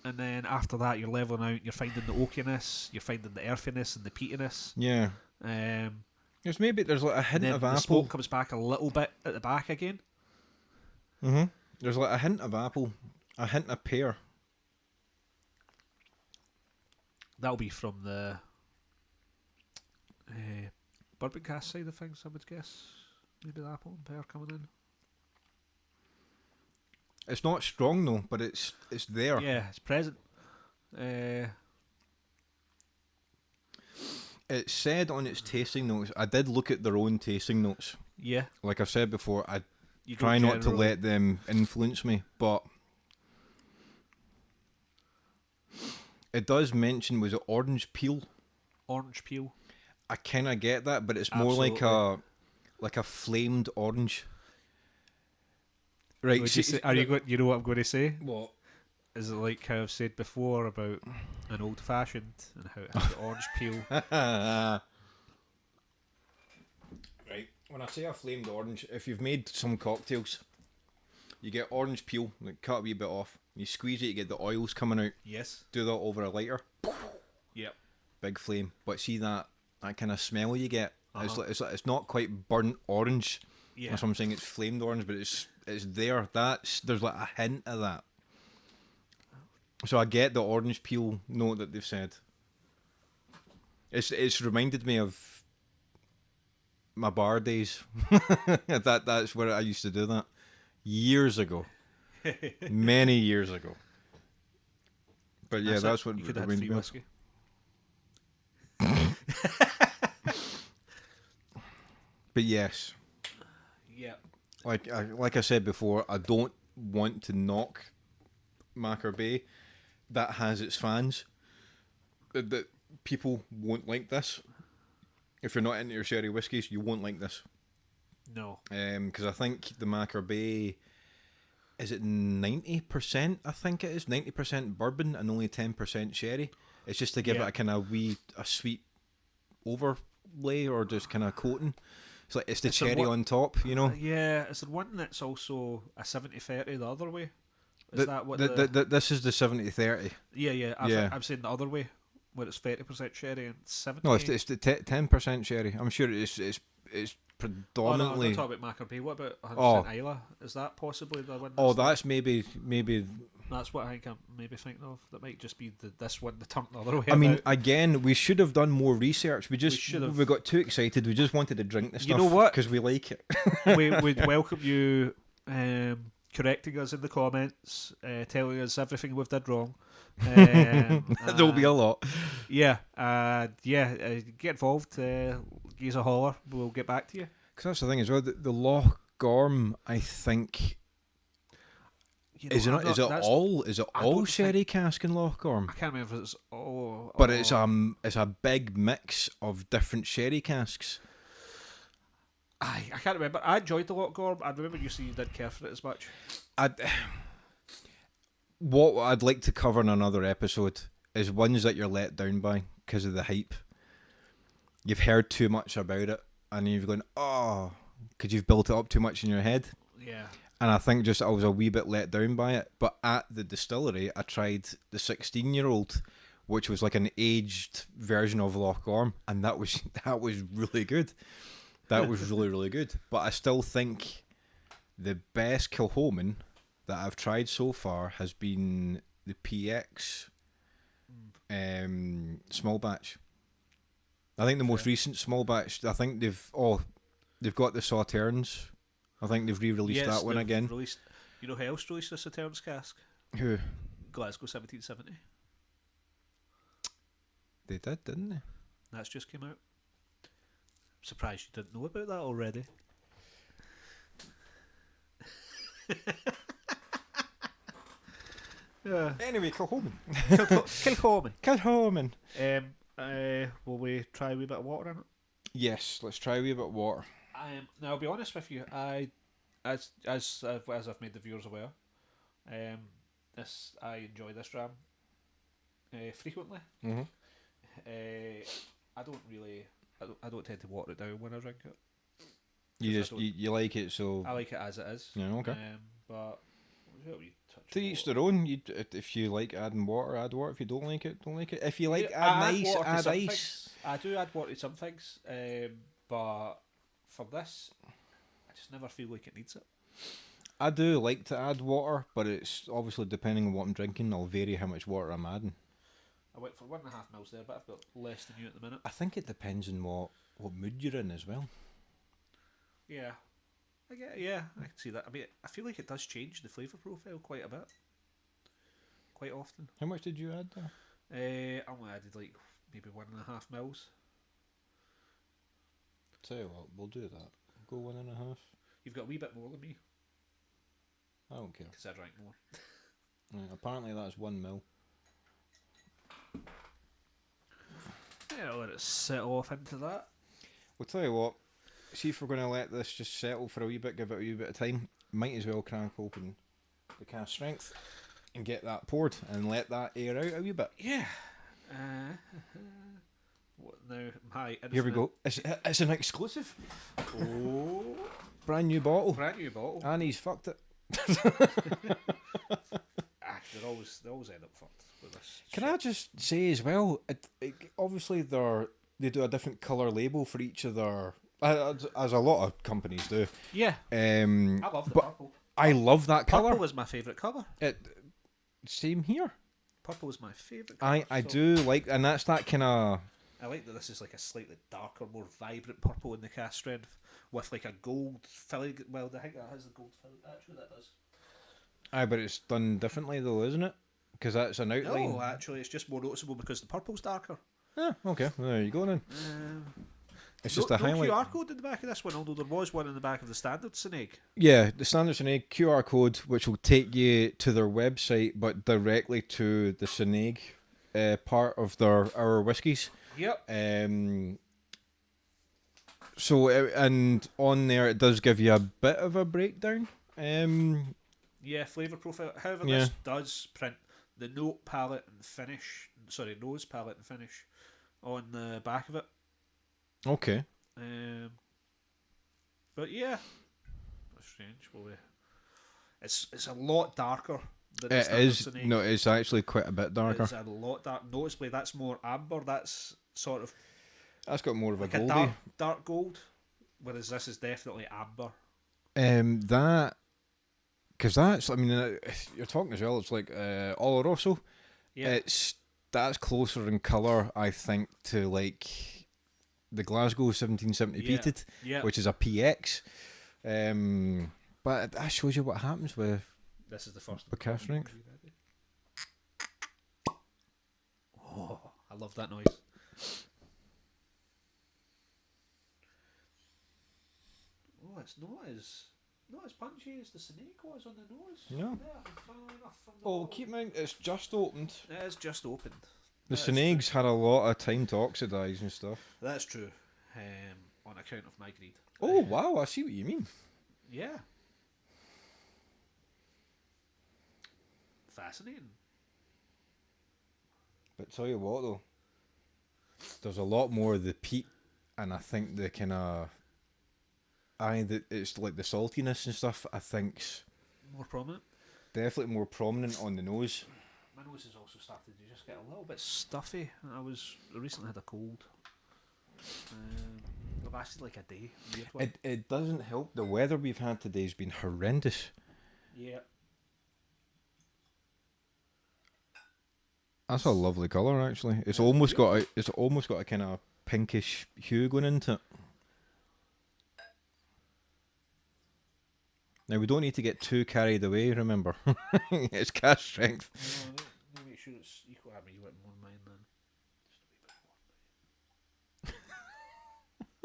[SPEAKER 1] And then after that, you're leveling out. You're finding the oakiness. You're finding the earthiness and the peatiness.
[SPEAKER 2] Yeah. There's like a hint of apple.
[SPEAKER 1] The smoke comes back a little bit at the back again.
[SPEAKER 2] Mm-hmm. There's like a hint of apple, a hint of pear.
[SPEAKER 1] That'll be from the bourbon cask side of things, I would guess. Maybe the apple and pear coming in.
[SPEAKER 2] It's not strong though, but it's there.
[SPEAKER 1] Yeah, it's present.
[SPEAKER 2] It said on its tasting notes. I did look at their own tasting notes.
[SPEAKER 1] Yeah.
[SPEAKER 2] Like I've said before, I try not to let them influence me, but it does mention, was it orange peel?
[SPEAKER 1] Orange peel.
[SPEAKER 2] I kind of get that, but it's more like a flamed orange. Right.
[SPEAKER 1] You know what I'm going to say?
[SPEAKER 2] What?
[SPEAKER 1] Is it like how I've said before about an old fashioned and how it has the orange peel?
[SPEAKER 2] Right. When I say a flamed orange, if you've made some cocktails, you get orange peel, like cut a wee bit off, you squeeze it, you get the oils coming out.
[SPEAKER 1] Yes.
[SPEAKER 2] Do that over a lighter.
[SPEAKER 1] Yep.
[SPEAKER 2] Big flame. But see that kind of smell you get? It's not quite burnt orange.
[SPEAKER 1] Yeah.
[SPEAKER 2] That's what I'm saying. It's flamed orange, but it's there. There's like a hint of that. So I get the orange peel note that they've said. It's reminded me of my bar days. That's where I used to do that years ago, many years ago. But yeah, that's what
[SPEAKER 1] you could have had free whiskey.
[SPEAKER 2] But yes.
[SPEAKER 1] Yeah.
[SPEAKER 2] Like I said before, I don't want to knock Macker Bay. That has its fans. That people won't like this. If you're not into your sherry whiskies, you won't like this.
[SPEAKER 1] No.
[SPEAKER 2] Because I think the Macker Bay, is it 90%? I think it is 90% bourbon and only 10% sherry. It's just to give it a kind of a sweet overlay or just kind of coating. It's the cherry on top, you know.
[SPEAKER 1] Yeah, is there one that's also a 70-30 the other way? Is that what
[SPEAKER 2] this is the 70-30?
[SPEAKER 1] Yeah. I'm saying the other way, where it's 30% sherry and 70.
[SPEAKER 2] No, it's the 10% sherry. I'm sure it's predominantly.
[SPEAKER 1] I'm not talking about Macker Bay. What about 100% Islay? Is that possibly the one?
[SPEAKER 2] That's maybe.
[SPEAKER 1] That's what I think I'm maybe thinking of. That might just be this one, the turn the other way.
[SPEAKER 2] I mean, again, we should have done more research. We got too excited. We just wanted to drink the stuff.
[SPEAKER 1] You know what?
[SPEAKER 2] Because we like it.
[SPEAKER 1] We'd welcome you correcting us in the comments, telling us everything we've did wrong.
[SPEAKER 2] There'll be a lot.
[SPEAKER 1] Yeah, get involved. Give us a holler. We'll get back to you.
[SPEAKER 2] Because that's the thing as well. The Loch Gorm, I think. Is it all sherry cask in Loch Gorm?
[SPEAKER 1] I can't remember if it's all.
[SPEAKER 2] But it's a big mix of different sherry casks.
[SPEAKER 1] I can't remember. I enjoyed the Loch Gorm. I remember you saying you didn't care for it as much.
[SPEAKER 2] What I'd like to cover in another episode is ones that you're let down by because of the hype. You've heard too much about it, and you've gone, because you've built it up too much in your head.
[SPEAKER 1] Yeah.
[SPEAKER 2] And I think just I was a wee bit let down by it. But at the distillery, I tried the 16-year-old, which was like an aged version of Loch Gorm, and that was really good. That was really, really good. But I still think the best Kilchoman that I've tried so far has been the PX small batch. I think the most recent small batch, I think they've got the Sauternes. I think they've re-released that one again.
[SPEAKER 1] Released, you know who else released a Sauternes cask?
[SPEAKER 2] Who?
[SPEAKER 1] Glasgow 1770.
[SPEAKER 2] They did, didn't they?
[SPEAKER 1] That's just came out. Surprised you didn't know about that already. Yeah.
[SPEAKER 2] Anyway, Kilchoman.
[SPEAKER 1] Kilchoman. Will we try a wee bit of water in it?
[SPEAKER 2] Yes, let's try a wee bit of water.
[SPEAKER 1] Now, I'll be honest with you. As I've made the viewers aware, I enjoy this dram frequently.
[SPEAKER 2] Mm-hmm.
[SPEAKER 1] I don't tend to water it down when I drink it.
[SPEAKER 2] You like it, so
[SPEAKER 1] I like it as it is.
[SPEAKER 2] Yeah, okay.
[SPEAKER 1] But
[SPEAKER 2] to each their own. If you like adding water, add water. If you don't like it, don't like it. If you like add ice, add ice.
[SPEAKER 1] Things. I do add water to some things, but for this, I just never feel like it needs it.
[SPEAKER 2] I do like to add water, but it's obviously depending on what I'm drinking. I'll vary how much water I'm adding.
[SPEAKER 1] I went for 1.5 mils there, but I've got less than you at the minute.
[SPEAKER 2] I think it depends on what mood you're in as well.
[SPEAKER 1] Yeah. I can see that. I mean, I feel like it does change the flavour profile quite a bit. Quite often.
[SPEAKER 2] How much did you add there?
[SPEAKER 1] I only added like maybe 1.5 mils.
[SPEAKER 2] Tell you what, we'll do that. Go 1.5.
[SPEAKER 1] You've got a wee bit more than me.
[SPEAKER 2] I don't care.
[SPEAKER 1] Because I drank more.
[SPEAKER 2] Right, apparently that's 1 mil.
[SPEAKER 1] Yeah, I'll let it settle off into that.
[SPEAKER 2] We'll tell you what. See if we're going to let this just settle for a wee bit, give it a wee bit of time. Might as well crank open the Cask Strength and get that poured and let that air out a wee bit.
[SPEAKER 1] Yeah. What now?
[SPEAKER 2] Here we go. It's an exclusive.
[SPEAKER 1] Oh.
[SPEAKER 2] Brand new bottle.
[SPEAKER 1] Brand new bottle.
[SPEAKER 2] And he's fucked it.
[SPEAKER 1] They always end up fucked with this.
[SPEAKER 2] Can I just say as well? Obviously, they do a different colour label for each of their. As a lot of companies do.
[SPEAKER 1] Yeah. I love the purple.
[SPEAKER 2] I love that colour.
[SPEAKER 1] Purple is my favourite colour.
[SPEAKER 2] Same here.
[SPEAKER 1] Purple is my favourite colour.
[SPEAKER 2] I do like, and that's that kind of.
[SPEAKER 1] I like that this is like a slightly darker, more vibrant purple in the Cask Strength with like a gold filling. Well, I think that has the gold filling. Actually, that does.
[SPEAKER 2] Aye, but it's done differently though, isn't it? Because that's an outline.
[SPEAKER 1] No, actually, it's just more noticeable because the purple's darker.
[SPEAKER 2] Ah, okay. There you go then. It's just a highlight.
[SPEAKER 1] QR code in the back of this one, although there was one in the back of the standard Sanaig.
[SPEAKER 2] Yeah, the standard Sanaig QR code, which will take you to their website, but directly to the Sanaig part of our whiskies.
[SPEAKER 1] Yep.
[SPEAKER 2] So, and on there it does give you a bit of a breakdown.
[SPEAKER 1] Yeah, flavour profile. However, this does print the nose, palate, and finish on the back of it.
[SPEAKER 2] Okay.
[SPEAKER 1] But yeah, that's strange. It's a lot darker than
[SPEAKER 2] it is. No, it's actually quite a bit darker.
[SPEAKER 1] It's a lot dark. Noticeably, that's more amber. That's sort of.
[SPEAKER 2] That's got more of
[SPEAKER 1] like
[SPEAKER 2] a goldy.
[SPEAKER 1] A dark gold, whereas this is definitely amber.
[SPEAKER 2] Because that's. I mean, you're talking as well. It's like Oloroso.
[SPEAKER 1] Yeah.
[SPEAKER 2] That's closer in colour, I think, to like the Glasgow 1770 peated, which is a PX. But that shows you what happens with.
[SPEAKER 1] This is the first.
[SPEAKER 2] The Cask Strength.
[SPEAKER 1] Oh, I love that noise. Oh, it's not as punchy as the Sanaig was on the nose.
[SPEAKER 2] No.
[SPEAKER 1] Oh,
[SPEAKER 2] keep in mind, it's just opened.
[SPEAKER 1] It is just opened.
[SPEAKER 2] The Sanaig's had a lot of time to oxidise and stuff.
[SPEAKER 1] That's true. On account of my greed.
[SPEAKER 2] Oh, wow, I see what you mean.
[SPEAKER 1] Yeah. Fascinating.
[SPEAKER 2] But tell you what, though. There's a lot more of the peat, and I think the kind of... it's like the saltiness and stuff, I think's...
[SPEAKER 1] More prominent?
[SPEAKER 2] Definitely more prominent on the nose.
[SPEAKER 1] My nose has also started to just get a little bit stuffy. I recently had a cold. I've lasted like a day. Weird one.
[SPEAKER 2] It doesn't help. The weather we've had today has been horrendous.
[SPEAKER 1] Yeah.
[SPEAKER 2] That's a lovely colour, actually. It's almost got a kind of pinkish hue going into it. Now we don't need to get too carried away. Remember, it's Cask Strength.
[SPEAKER 1] No, let me make sure it's equal. I mean, you want more than mine then.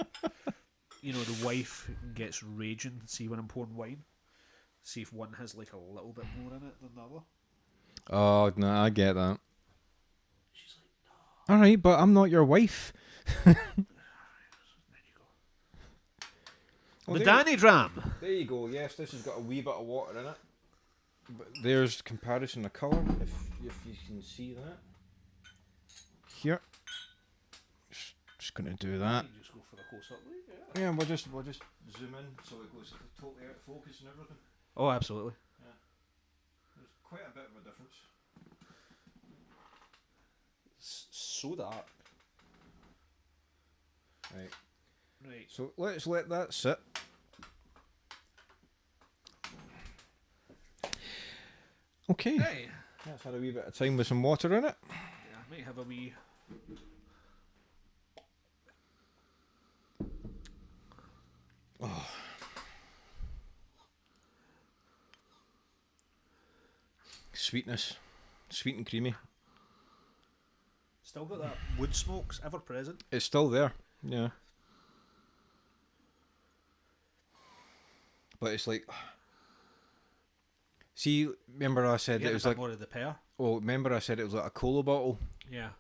[SPEAKER 1] Just a wee bit more. You know, the wife gets raging. See when I'm pouring wine. See if one has like a little bit more in it than the other.
[SPEAKER 2] Oh no, I get that.
[SPEAKER 1] She's like, no.
[SPEAKER 2] All right, but I'm not your wife.
[SPEAKER 1] There you go.
[SPEAKER 2] Well,
[SPEAKER 1] The Danny Dram.
[SPEAKER 2] There you go. Yes, this has got a wee bit of water in it. But there's comparison of colour, if you can see that. Here. Just gonna do that.
[SPEAKER 1] You just go for a close up.
[SPEAKER 2] Yeah, we'll just zoom in so it goes totally out of focus and everything.
[SPEAKER 1] Oh, absolutely.
[SPEAKER 2] Yeah. There's quite a bit of a difference.
[SPEAKER 1] It's so dark.
[SPEAKER 2] Right.
[SPEAKER 1] Right.
[SPEAKER 2] So let's let that sit. Okay.
[SPEAKER 1] Hey.
[SPEAKER 2] That's had a wee bit of time with some water in it.
[SPEAKER 1] Yeah, I might have a wee.
[SPEAKER 2] Oh. Sweetness. Sweet and creamy.
[SPEAKER 1] Still got that wood smokes ever present.
[SPEAKER 2] It's still there. Yeah. But it's like, see, remember I said it was like
[SPEAKER 1] more of the pear.
[SPEAKER 2] Oh, remember I said it was like a cola bottle.
[SPEAKER 1] Yeah,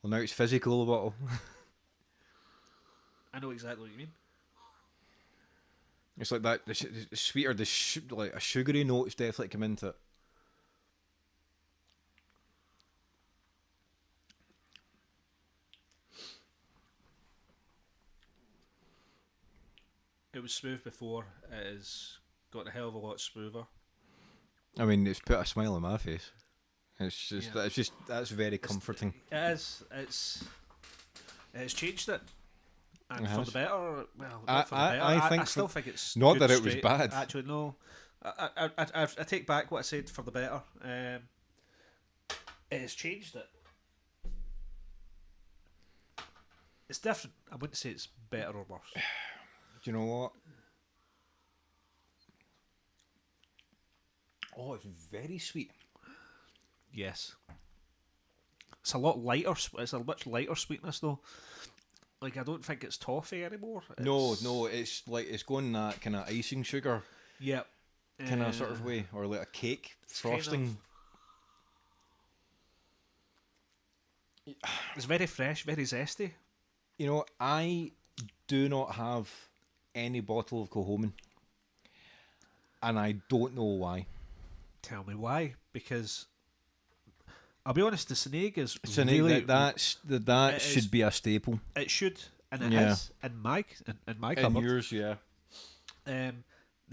[SPEAKER 2] Well, now it's fizzy cola bottle.
[SPEAKER 1] I know exactly what you mean.
[SPEAKER 2] It's like that. The sweeter, like a sugary notes definitely come into it.
[SPEAKER 1] It was smooth before. It has got a hell of a lot smoother.
[SPEAKER 2] I mean, it's put a smile on my face. It's just,
[SPEAKER 1] Yeah.
[SPEAKER 2] that's very comforting.
[SPEAKER 1] It is. It's changed it, and for the better. Well, not for the better. I still think it's
[SPEAKER 2] not
[SPEAKER 1] good
[SPEAKER 2] that it was
[SPEAKER 1] straight.
[SPEAKER 2] bad.
[SPEAKER 1] Actually, no. I take back what I said for the better. It has changed it. It's different. I wouldn't say it's better or worse.
[SPEAKER 2] Do you know what? Oh, it's very sweet.
[SPEAKER 1] Yes. It's a lot lighter. It's a much lighter sweetness though. Like I don't think it's toffee anymore.
[SPEAKER 2] No, it's like it's going that kind of icing sugar
[SPEAKER 1] Yep.
[SPEAKER 2] kind of sort of way, or like a cake frosting.
[SPEAKER 1] It's very fresh, very zesty.
[SPEAKER 2] You know, I do not have any bottle of Kilchoman, and I don't know why.
[SPEAKER 1] Tell me why? Because I'll be honest, the Sanaig is
[SPEAKER 2] Sanaig,
[SPEAKER 1] really
[SPEAKER 2] that should be a staple.
[SPEAKER 1] It should, and it is in my cupboard.
[SPEAKER 2] In yours, yeah.
[SPEAKER 1] The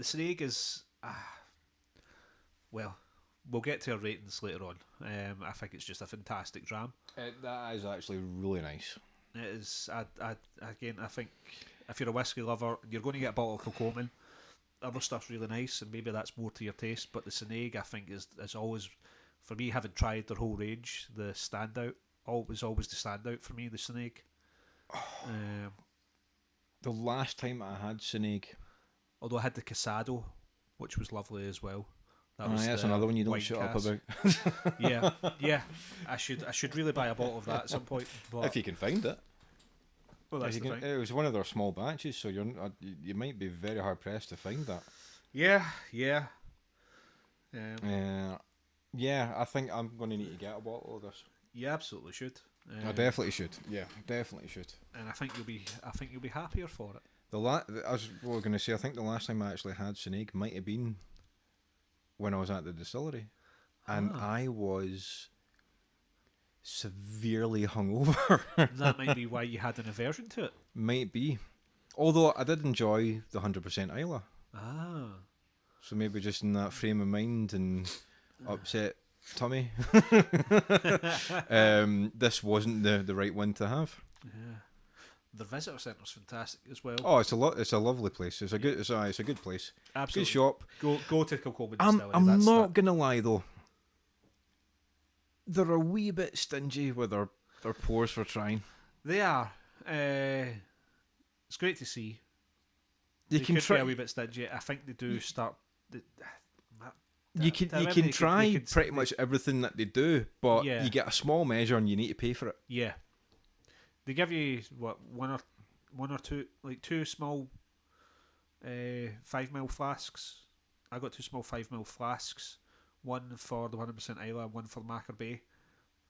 [SPEAKER 1] Sanaig is well, we'll get to our ratings later on. I think it's just a fantastic dram.
[SPEAKER 2] That is actually really nice.
[SPEAKER 1] It is. I think if you're a whiskey lover, you're going to get a bottle of Kilchoman. Other stuff's really nice, and maybe that's more to your taste. But the Sanaig, I think, is always, for me, having tried their whole range, the standout. Always the standout for me, the Sanaig.
[SPEAKER 2] The last time I had Sanaig,
[SPEAKER 1] although I had the Casado, which was lovely as well.
[SPEAKER 2] That's another one you don't shut up about.
[SPEAKER 1] yeah. I should really buy a bottle of that at some point. But
[SPEAKER 2] if you can find it.
[SPEAKER 1] Well, that's the thing.
[SPEAKER 2] It was one of their small batches, so you might be very hard pressed to find that.
[SPEAKER 1] Yeah.
[SPEAKER 2] I think I'm going to need to get a bottle of this.
[SPEAKER 1] You absolutely should.
[SPEAKER 2] I definitely should. Yeah, definitely should.
[SPEAKER 1] And I think you'll be happier for it.
[SPEAKER 2] I was going to say, I think the last time I actually had Sanaig might have been when I was at the distillery, and I was severely hungover.
[SPEAKER 1] That might be why you had an aversion to it.
[SPEAKER 2] Might be. Although I did enjoy the 100% Islay. So maybe just in that frame of mind and upset tummy, this wasn't the right one to have.
[SPEAKER 1] Yeah. their visitor centre's fantastic as well.
[SPEAKER 2] Oh, it's a lovely place. It's a good it's a good place.
[SPEAKER 1] Absolutely.
[SPEAKER 2] Good shop.
[SPEAKER 1] Go to Kilchoman Distillery.
[SPEAKER 2] I'm not gonna lie though. They're a wee bit stingy with their pours for trying.
[SPEAKER 1] They are. It's great to see.
[SPEAKER 2] You
[SPEAKER 1] They
[SPEAKER 2] can
[SPEAKER 1] could
[SPEAKER 2] try
[SPEAKER 1] be a wee bit stingy. I think they do start.
[SPEAKER 2] You can try pretty much everything that they do, but
[SPEAKER 1] Yeah.
[SPEAKER 2] you get a small measure and you need to pay for it.
[SPEAKER 1] Yeah. They give you what one or two, like two small 5 ml flasks. I got two small 5 ml flasks. One for the 100% Islay, and one for Macker Bay.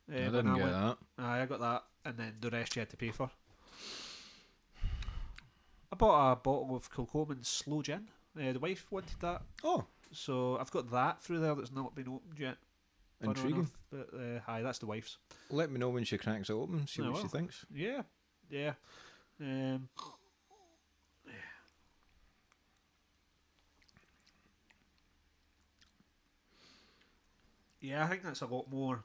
[SPEAKER 2] I didn't get that.
[SPEAKER 1] I got that, and then the rest you had to pay for. I bought a bottle of Kilchoman Slow Gin. The wife wanted that.
[SPEAKER 2] Oh,
[SPEAKER 1] So I've got that through there that's not been opened yet.
[SPEAKER 2] intriguing.
[SPEAKER 1] Enough, but hi, that's the wife's.
[SPEAKER 2] Let me know when she cracks it open. See
[SPEAKER 1] I
[SPEAKER 2] what
[SPEAKER 1] will.
[SPEAKER 2] she thinks.
[SPEAKER 1] Yeah, yeah. Yeah, I think that's a lot more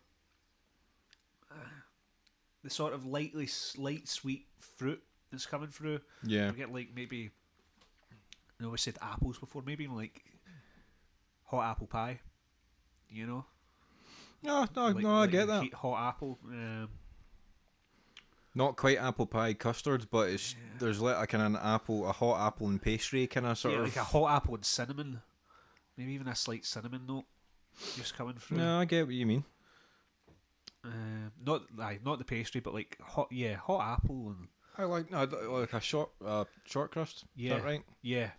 [SPEAKER 1] the sort of slight sweet fruit that's coming through.
[SPEAKER 2] Yeah.
[SPEAKER 1] I get like maybe, I know we said apples before, maybe like hot apple pie, you know?
[SPEAKER 2] No,
[SPEAKER 1] Like,
[SPEAKER 2] I get that.
[SPEAKER 1] Hot apple.
[SPEAKER 2] Not quite apple pie custard, but it's there's like a kind of a hot apple and pastry kind of sort
[SPEAKER 1] yeah,
[SPEAKER 2] of.
[SPEAKER 1] like a hot apple and cinnamon. Maybe even a slight cinnamon note just coming through.
[SPEAKER 2] No, I get what you mean.
[SPEAKER 1] Not the pastry, but like hot apple and
[SPEAKER 2] I like a short crust.
[SPEAKER 1] yeah,
[SPEAKER 2] Is that right?
[SPEAKER 1] yeah.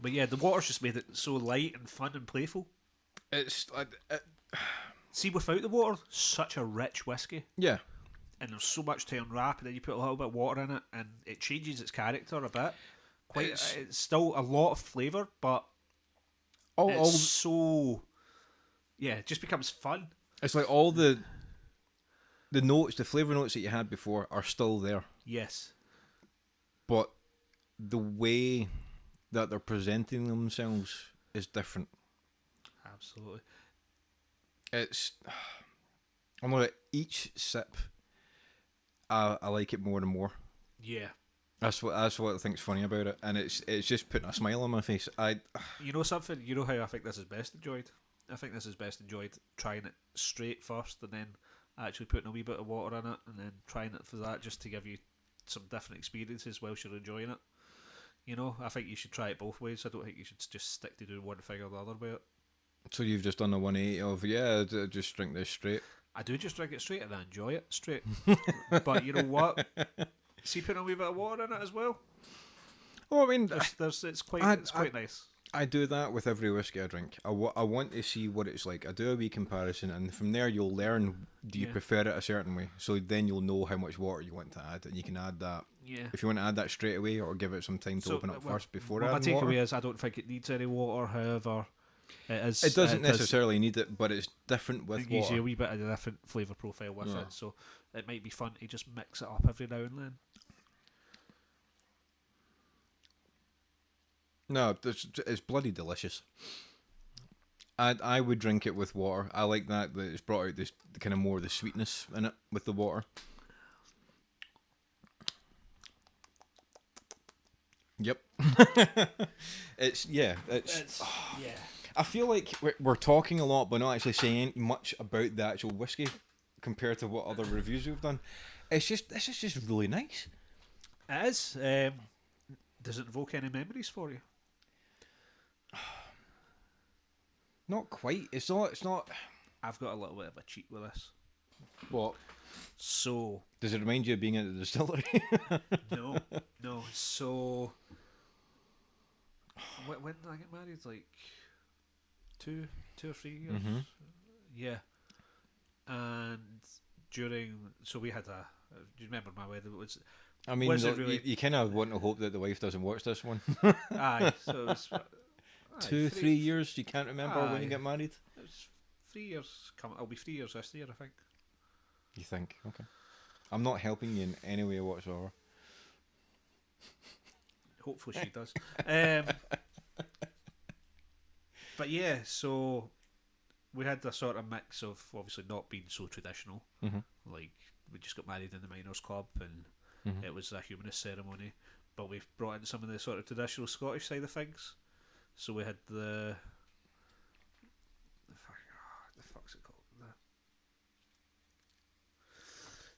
[SPEAKER 1] But yeah, the water's just made it so light and fun and playful.
[SPEAKER 2] It's
[SPEAKER 1] See, without the water, such a rich whiskey,
[SPEAKER 2] yeah.
[SPEAKER 1] and there's so much to unwrap, and then you put a little bit of water in it, and it changes its character a bit. It's still a lot of flavour, but it's so it just becomes fun.
[SPEAKER 2] It's like all the notes, the flavour notes that you had before are still there,
[SPEAKER 1] Yes.
[SPEAKER 2] but the way that they're presenting themselves is different.
[SPEAKER 1] Absolutely.
[SPEAKER 2] I'm gonna each sip. I like it more and more.
[SPEAKER 1] Yeah.
[SPEAKER 2] That's what I think's funny about it, and it's just putting a smile on my face.
[SPEAKER 1] You know something? You know how I think this is best enjoyed? I think this is best enjoyed trying it straight first, and then actually putting a wee bit of water in it, and then trying it for that, just to give you some different experiences whilst you're enjoying it. You know, I think you should try it both ways. I don't think you should just stick to doing one thing or the other with it.
[SPEAKER 2] So you've just done a 180 of just drink this straight.
[SPEAKER 1] I do just drink it straight and I enjoy it straight. But you know what? See, putting a wee bit of water in it as well.
[SPEAKER 2] Oh, I mean,
[SPEAKER 1] It's quite nice.
[SPEAKER 2] I do that with every whiskey I drink. I want to see what it's like. I do a wee comparison, and from there you'll learn, do you prefer it a certain way? So then you'll know how much water you want to add, and you can add that.
[SPEAKER 1] Yeah.
[SPEAKER 2] If you want to add that straight away, or give it some time to open up first before adding
[SPEAKER 1] my
[SPEAKER 2] water.
[SPEAKER 1] takeaway is I don't think it needs any water. However,
[SPEAKER 2] it doesn't necessarily need it, but it's different with
[SPEAKER 1] it gives
[SPEAKER 2] water.
[SPEAKER 1] you a wee bit of a different flavour profile with it, so it might be fun to just mix it up every now and then.
[SPEAKER 2] No, it's bloody delicious. I would drink it with water. I like that it's brought out this kind of more of the sweetness in it with the water. Yep. It's yeah. I feel like we're talking a lot, but not actually saying much about the actual whiskey compared to what other reviews we've done. This is just really nice.
[SPEAKER 1] It is. Does it evoke any memories for you?
[SPEAKER 2] Not quite. It's not.
[SPEAKER 1] I've got a little bit of a cheat with this.
[SPEAKER 2] What?
[SPEAKER 1] So.
[SPEAKER 2] Does it remind you of being at the distillery?
[SPEAKER 1] No. So. When did I get married? Like 2 or 3 years.
[SPEAKER 2] Mm-hmm.
[SPEAKER 1] Yeah. And so we had a. Do you remember my wedding? It was.
[SPEAKER 2] I mean,
[SPEAKER 1] really,
[SPEAKER 2] you kind of want to hope that the wife doesn't watch this one.
[SPEAKER 1] Aye. So it was.
[SPEAKER 2] 3 years. You can't remember when you get married.
[SPEAKER 1] It was 3 years. I'll be 3 years this year, I think.
[SPEAKER 2] You think? Okay. I'm not helping you in any way whatsoever.
[SPEAKER 1] Hopefully she does. But yeah, so we had a sort of mix of obviously not being so traditional. Like we just got married in the miners' club, and it was a humanist ceremony. But we've brought in some of the sort of traditional Scottish side of things. So we had the fuck's it called?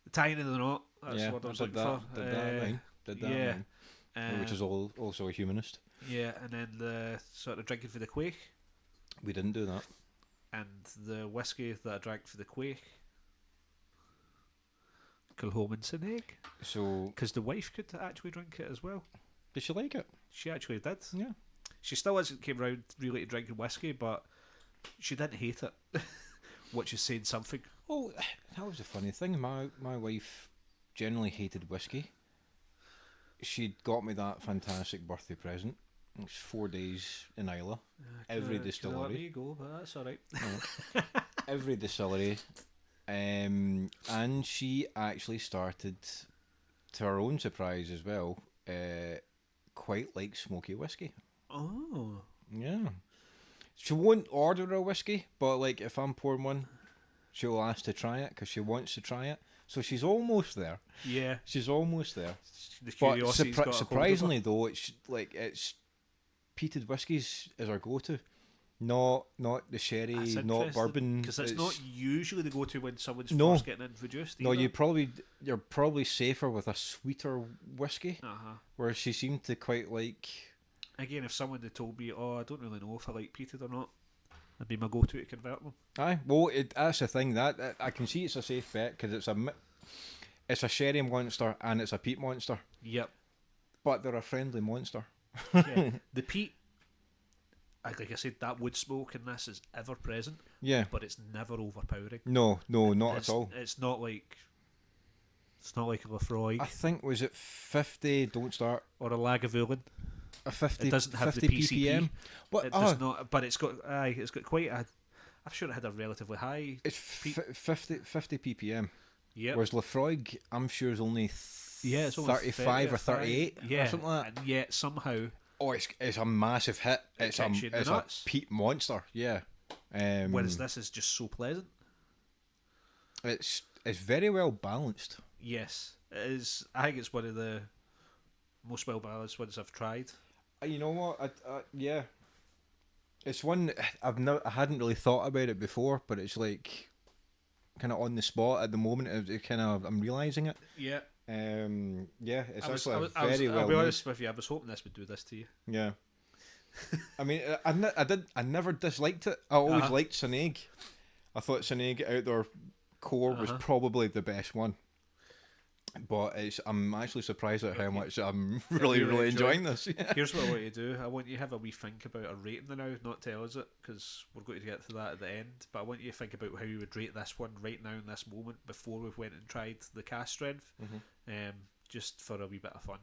[SPEAKER 1] The tying in the knot. That's what I was looking for.
[SPEAKER 2] Did that, which is also a humanist.
[SPEAKER 1] Yeah, and then the sort of drinking for the quake.
[SPEAKER 2] We didn't do that.
[SPEAKER 1] And the whiskey that I drank for the quake. Kilchoman Sanaig.
[SPEAKER 2] So,
[SPEAKER 1] because the wife could actually drink it as well.
[SPEAKER 2] Did she like it?
[SPEAKER 1] She actually did.
[SPEAKER 2] Yeah.
[SPEAKER 1] She still hasn't came around really to drinking whiskey, but she didn't hate it, which is saying something.
[SPEAKER 2] Oh, that was a funny thing. My wife generally hated whiskey. She'd got me that fantastic birthday present. It was 4 days in Islay. Every distillery.
[SPEAKER 1] Let me go, but that's alright.
[SPEAKER 2] Every distillery. And she actually started, to her own surprise as well, quite like smoky whiskey.
[SPEAKER 1] Oh.
[SPEAKER 2] Yeah. She won't order a whiskey, but like if I'm pouring one, she'll ask to try it because she wants to try it. So she's almost there.
[SPEAKER 1] Yeah.
[SPEAKER 2] She's almost there.
[SPEAKER 1] The
[SPEAKER 2] but surprisingly though, it's peated whiskies is our go-to. Not the sherry, not bourbon.
[SPEAKER 1] Because it's not usually the go-to when someone's first getting introduced.
[SPEAKER 2] No, you're probably safer with a sweeter whiskey. Where she seemed to quite like.
[SPEAKER 1] Again, if someone had told me, "Oh, I don't really know if I like peated or not," that'd be my go-to to convert them.
[SPEAKER 2] Aye, well, that's the thing. That I can see it's a safe bet because it's a sherry monster and it's a peat monster.
[SPEAKER 1] Yep.
[SPEAKER 2] But they're a friendly monster.
[SPEAKER 1] Yeah. The peat. Like I said, that wood smoke in this is ever present.
[SPEAKER 2] Yeah.
[SPEAKER 1] But it's never overpowering.
[SPEAKER 2] No, not at all.
[SPEAKER 1] It's not like a Lefroy.
[SPEAKER 2] I think was it 50? Don't start.
[SPEAKER 1] Or a Lagavulin.
[SPEAKER 2] A 50.
[SPEAKER 1] It doesn't have
[SPEAKER 2] 50
[SPEAKER 1] the PCP.
[SPEAKER 2] ppm.
[SPEAKER 1] But it does not. But it's got quite a. I'm sure it had a relatively high.
[SPEAKER 2] It's 50 ppm.
[SPEAKER 1] Yeah.
[SPEAKER 2] Whereas Lefroy, I'm sure is only
[SPEAKER 1] it's only
[SPEAKER 2] 35 or 38 or something like that.
[SPEAKER 1] And yet somehow.
[SPEAKER 2] Oh, it's a massive hit. It's a peat monster. Yeah.
[SPEAKER 1] Whereas this is just so pleasant.
[SPEAKER 2] It's very well balanced.
[SPEAKER 1] Yes, it is. I think it's one of the most well balanced ones I've tried.
[SPEAKER 2] You know what? Yeah. It's one I hadn't really thought about it before, but it's like kind of on the spot at the moment. I'm realizing it.
[SPEAKER 1] Yeah.
[SPEAKER 2] It's
[SPEAKER 1] I'll be honest with you, I was hoping this would do this to you.
[SPEAKER 2] Yeah. I mean, I never disliked it. I always liked Sanaig. I thought Sanaig Outdoor Core was probably the best one. But I'm actually surprised at how much I'm really enjoying this. Yeah.
[SPEAKER 1] Here's what I want you to do. I want you to have a wee think about a rating now, not tell us it, because we're going to get to that at the end. But I want you to think about how you would rate this one right now in this moment before we've went and tried the Cask Strength, just for a wee bit of fun.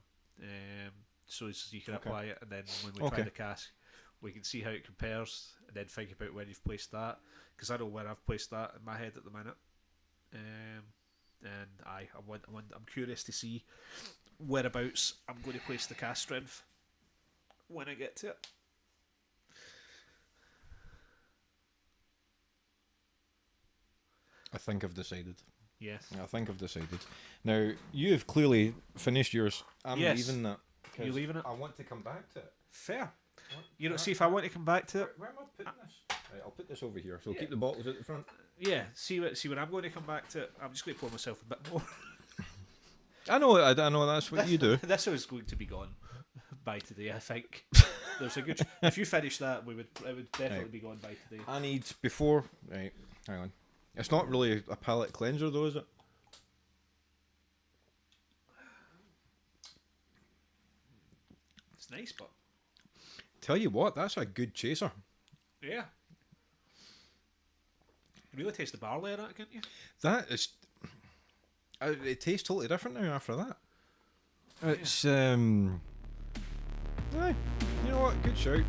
[SPEAKER 1] So you can apply it, and then when we try the cask, we can see how it compares, and then think about where you've placed that, because I know where I've placed that in my head at the minute. And I'm curious to see whereabouts I'm going to place the Cask Strength when I get to it.
[SPEAKER 2] I think I've decided.
[SPEAKER 1] Yes.
[SPEAKER 2] I think I've decided. Now, you've clearly finished yours. I'm leaving that.
[SPEAKER 1] You're leaving it?
[SPEAKER 2] I want to come back to it.
[SPEAKER 1] Fair. You don't see if I want to come back to it.
[SPEAKER 2] Where am I putting this? Right, I'll put this over here. So keep the bottles at the front.
[SPEAKER 1] Yeah, see when I'm going to come back to it. I'm just going to pour myself a bit more.
[SPEAKER 2] I know that's what you do.
[SPEAKER 1] This is going to be gone by today, I think. There's a good. If you finish that, it would definitely be gone by today.
[SPEAKER 2] I need before. Right, hang on. It's not really a palate cleanser, though, is it?
[SPEAKER 1] It's nice, but
[SPEAKER 2] tell you what, that's a good chaser.
[SPEAKER 1] Yeah. You really taste the barley in it, can't you?
[SPEAKER 2] That is. It tastes totally different now after that. It's. Aye, you know what? Good shout.